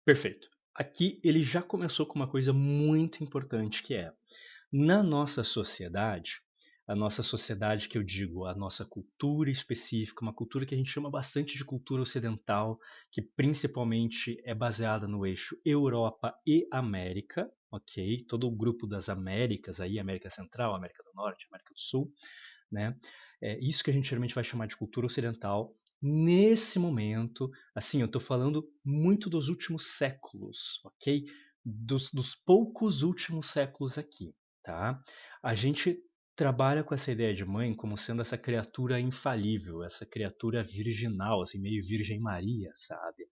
Perfeito. Aqui ele já começou com uma coisa muito importante que é, na nossa sociedade que eu digo, a nossa cultura específica, uma cultura que a gente chama bastante de cultura ocidental, que principalmente é baseada no eixo Europa e América, ok? Todo o grupo das Américas aí, América Central, América do Norte, América do Sul, né? É isso que a gente geralmente vai chamar de cultura ocidental. Nesse momento, assim, eu estou falando muito dos últimos séculos, ok? Dos poucos últimos séculos aqui, tá? A gente trabalha com essa ideia de mãe como sendo essa criatura infalível, essa criatura virginal, assim, meio Virgem Maria, sabe?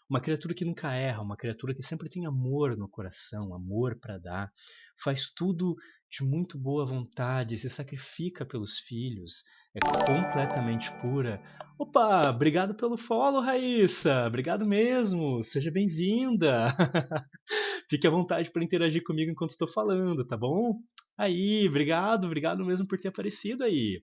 Uma criatura que nunca erra, uma criatura que sempre tem amor no coração, amor para dar, faz tudo de muito boa vontade, se sacrifica pelos filhos, é completamente pura. Opa, obrigado pelo follow, Raíssa. Obrigado mesmo. Seja bem-vinda. Fique à vontade para interagir comigo enquanto estou falando, tá bom? Aí, obrigado mesmo por ter aparecido aí.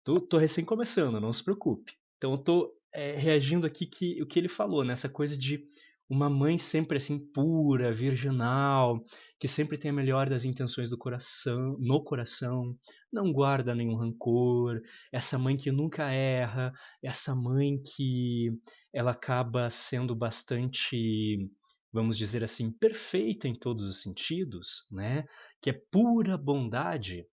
Tô recém começando, não se preocupe. Então eu tô reagindo aqui o que ele falou, nessa coisa de uma mãe sempre assim pura, virginal, que sempre tem a melhor das intenções do coração, no coração, não guarda nenhum rancor, essa mãe que nunca erra, essa mãe que ela acaba sendo bastante, vamos dizer assim, perfeita em todos os sentidos, né? Que é pura bondade,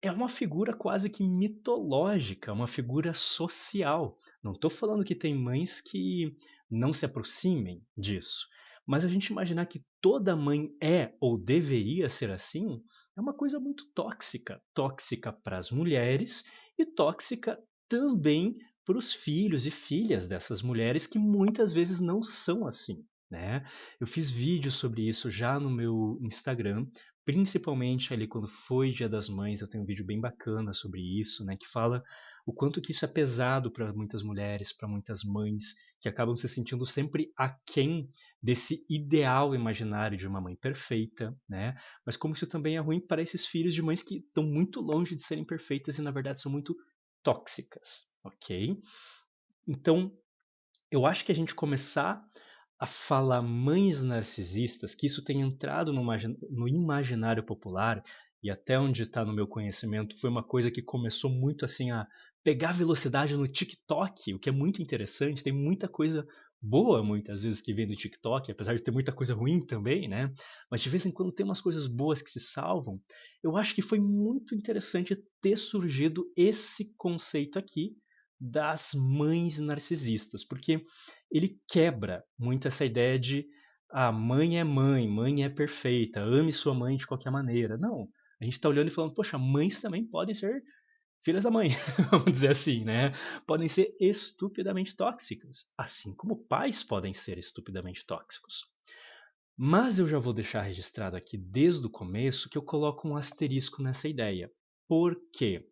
é uma figura quase que mitológica, uma figura social. Não estou falando que tem mães que não se aproximem disso, mas a gente imaginar que toda mãe é ou deveria ser assim é uma coisa muito tóxica. Tóxica para as mulheres e tóxica também para os filhos e filhas dessas mulheres que muitas vezes não são assim. Né? Eu fiz vídeos sobre isso já no meu Instagram, principalmente ali quando foi Dia das Mães, eu tenho um vídeo bem bacana sobre isso, né, que fala o quanto que isso é pesado para muitas mulheres, para muitas mães, que acabam se sentindo sempre aquém desse ideal imaginário de uma mãe perfeita, né? Mas como isso também é ruim para esses filhos de mães que estão muito longe de serem perfeitas e na verdade são muito tóxicas, ok? Então, eu acho que a gente começar a falar mães narcisistas, que isso tem entrado no imaginário popular, e até onde está no meu conhecimento, foi uma coisa que começou muito assim a pegar velocidade no TikTok, o que é muito interessante, tem muita coisa boa muitas vezes que vem do TikTok, apesar de ter muita coisa ruim também, né? Mas de vez em quando tem umas coisas boas que se salvam. Eu acho que foi muito interessante ter surgido esse conceito aqui das mães narcisistas, porque ele quebra muito essa ideia de mãe é mãe, mãe é perfeita, ame sua mãe de qualquer maneira. Não, a gente está olhando e falando, poxa, mães também podem ser filhas da mãe, vamos dizer assim, né? Podem ser estupidamente tóxicas, assim como pais podem ser estupidamente tóxicos. Mas eu já vou deixar registrado aqui desde o começo que eu coloco um asterisco nessa ideia. Por quê?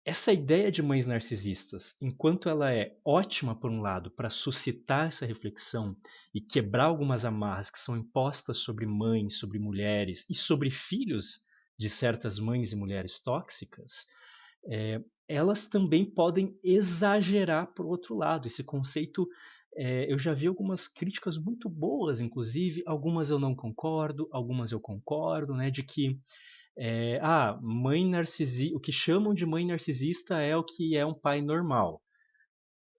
Essa ideia de mães narcisistas, enquanto ela é ótima, por um lado, para suscitar essa reflexão e quebrar algumas amarras que são impostas sobre mães, sobre mulheres e sobre filhos de certas mães e mulheres tóxicas, elas também podem exagerar por outro lado. Esse conceito, eu já vi algumas críticas muito boas, inclusive, algumas eu não concordo, algumas eu concordo, né, de que mãe narcisista, o que chamam de mãe narcisista é o que é um pai normal.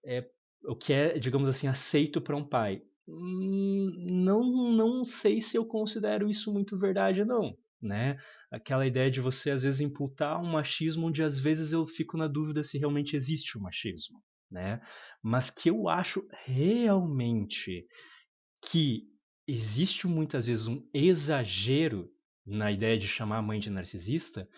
É o que é, digamos assim, aceito para um pai. Não sei se eu considero isso muito verdade, não. Né? Aquela ideia de você às vezes imputar um machismo onde às vezes eu fico na dúvida se realmente existe o machismo, né? Mas que eu acho realmente que existe muitas vezes um exagero na ideia de chamar a mãe de narcisista,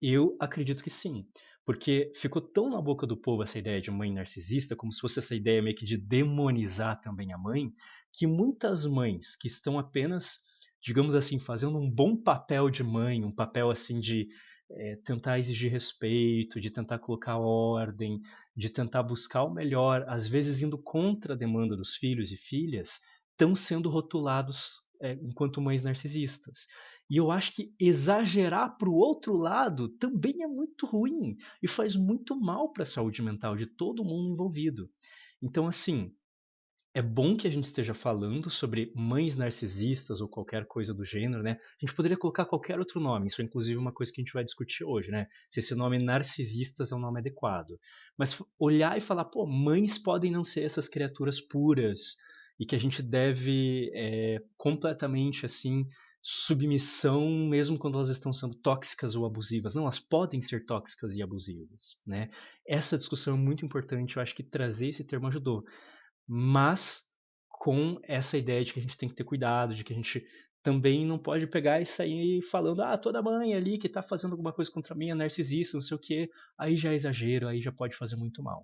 eu acredito que sim. Porque ficou tão na boca do povo essa ideia de mãe narcisista, como se fosse essa ideia meio que de demonizar também a mãe, que muitas mães que estão apenas, digamos assim, fazendo um bom papel de mãe, um papel assim de tentar exigir respeito, de tentar colocar ordem, de tentar buscar o melhor, às vezes indo contra a demanda dos filhos e filhas, estão sendo rotulados enquanto mães narcisistas. E eu acho que exagerar para o outro lado também é muito ruim e faz muito mal para a saúde mental de todo mundo envolvido. Então, assim, é bom que a gente esteja falando sobre mães narcisistas ou qualquer coisa do gênero, né? A gente poderia colocar qualquer outro nome, isso é inclusive uma coisa que a gente vai discutir hoje, né? Se esse nome narcisistas é um nome adequado. Mas olhar e falar, pô, mães podem não ser essas criaturas puras e que a gente deve completamente, assim, submissão mesmo quando elas estão sendo tóxicas ou abusivas. Não, elas podem ser tóxicas e abusivas, né? Essa discussão é muito importante, eu acho que trazer esse termo ajudou, mas com essa ideia de que a gente tem que ter cuidado, de que a gente também não pode pegar e sair falando, ah, toda mãe ali que tá fazendo alguma coisa contra mim é narcisista, não sei o quê, aí já é exagero, aí já pode fazer muito mal.